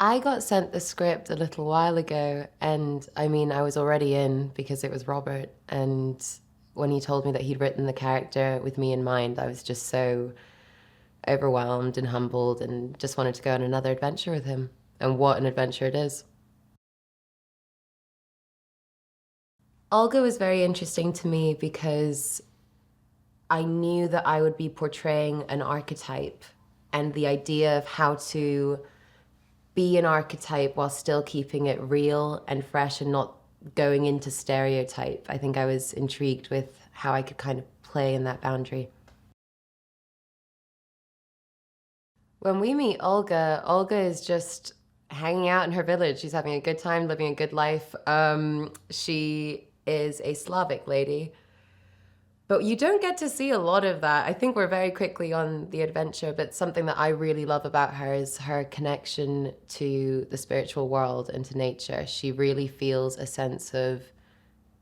I got sent the script a little while ago, and I mean, I was already in because it was Robert. And when he told me that he'd written the character with me in mind, I was just so overwhelmed and humbled and just wanted to go on another adventure with him. And what an adventure it is. Olga was very interesting to me because I knew that I would be portraying an archetype, and the idea of how to be an archetype while still keeping it real and fresh and not going into stereotype. I think I was intrigued with how I could kind of play in that boundary. When we meet Olga, Olga is just hanging out in her village. She's having a good time, living a good life. She is a Slavic lady. But you don't get to see a lot of that. I think we're very quickly on the adventure, but something that I really love about her is her connection to the spiritual world and to nature. She really feels a sense of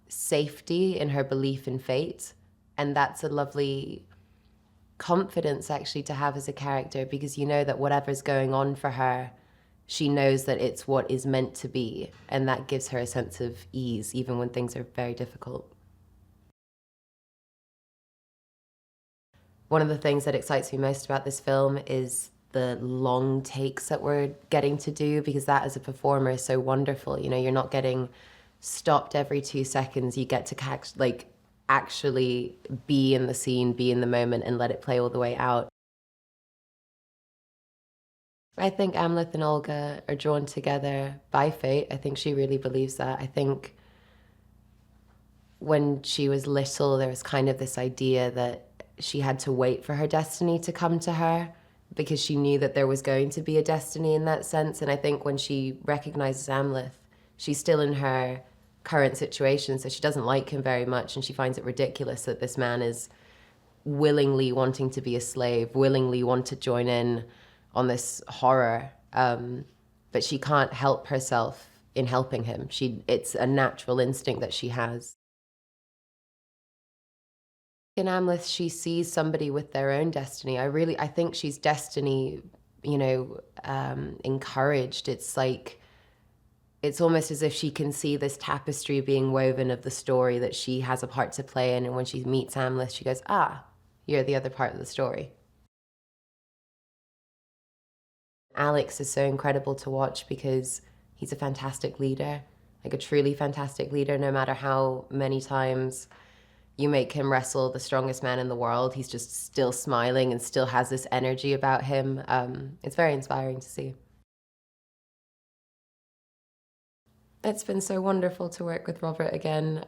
safety in her belief in fate. And that's a lovely confidence actually to have as a character, because you know that whatever's going on for her, she knows that it's what is meant to be. And that gives her a sense of ease, even when things are very difficult. One of the things that excites me most about this film is the long takes that we're getting to do, because that as a performer is so wonderful. You know, you're not getting stopped every 2 seconds. You get to actually be in the scene, be in the moment, and let it play all the way out. I think Amleth and Olga are drawn together by fate. I think she really believes that. I think when she was little, there was kind of this idea that she had to wait for her destiny to come to her, because she knew that there was going to be a destiny in that sense. And I think when she recognizes Amleth, she's still in her current situation, so she doesn't like him very much, and she finds it ridiculous that this man is willingly wanting to be a slave, willingly want to join in on this horror. But she can't help herself in helping him. It's a natural instinct that she has. In Amleth, she sees somebody with their own destiny. I think she's destiny, encouraged. It's almost as if she can see this tapestry being woven of the story that she has a part to play in. And when she meets Amleth, she goes, ah, you're the other part of the story. Alex is so incredible to watch because he's a fantastic leader, like a truly fantastic leader. No matter how many times you make him wrestle the strongest man in the world, he's just still smiling and still has this energy about him. It's very inspiring to see. It's been so wonderful to work with Robert again.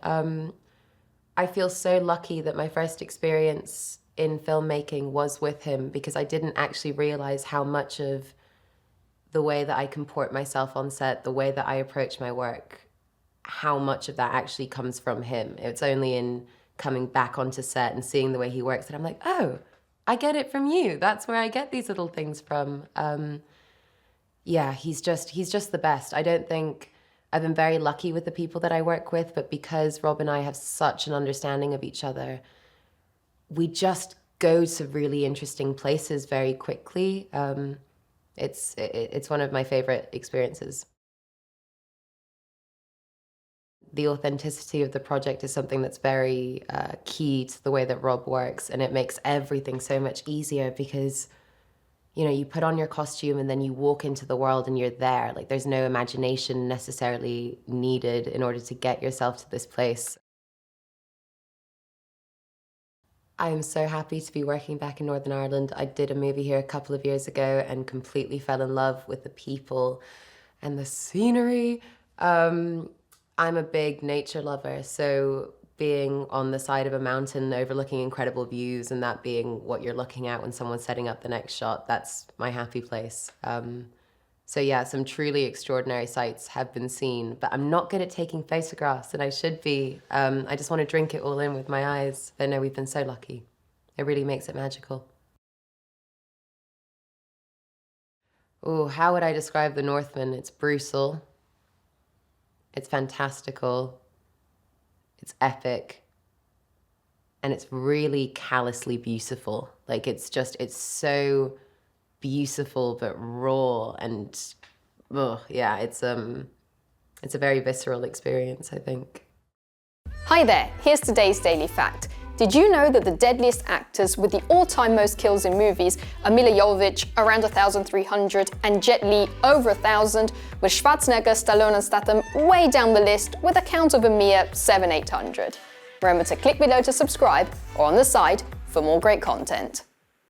I feel so lucky that my first experience in filmmaking was with him, because I didn't actually realize how much of the way that I comport myself on set, the way that I approach my work, how much of that actually comes from him. It's only in coming back onto set and seeing the way he works that I'm like, oh, I get it from you. That's where I get these little things from. Yeah, he's just the best. I don't think I've been very lucky with the people that I work with, but because Rob and I have such an understanding of each other, we just go to really interesting places very quickly. It's one of my favorite experiences. The authenticity of the project is something that's very key to the way that Rob works, and it makes everything so much easier because, you put on your costume and then you walk into the world and you're there. Like, there's no imagination necessarily needed in order to get yourself to this place. I am so happy to be working back in Northern Ireland. I did a movie here a couple of years ago and completely fell in love with the people and the scenery. I'm a big nature lover, so being on the side of a mountain overlooking incredible views and that being what you're looking at when someone's setting up the next shot, that's my happy place. So yeah, some truly extraordinary sights have been seen, but I'm not good at taking photographs, and I should be. I just want to drink it all in with my eyes. But no, we've been so lucky. It really makes it magical. Oh, how would I describe the Northman? It's brutal. It's fantastical. It's epic. And it's really callously beautiful. Like, it's so beautiful but raw and yeah, it's a very visceral experience, I think. Hi there, here's today's Daily Fact. Did you know that the deadliest actors with the all-time most kills in movies are Mila Jovovich, around 1,300, and Jet Li, over 1,000, with Schwarzenegger, Stallone and Statham way down the list with a count of a mere 700-800. Remember to click below to subscribe or on the side for more great content.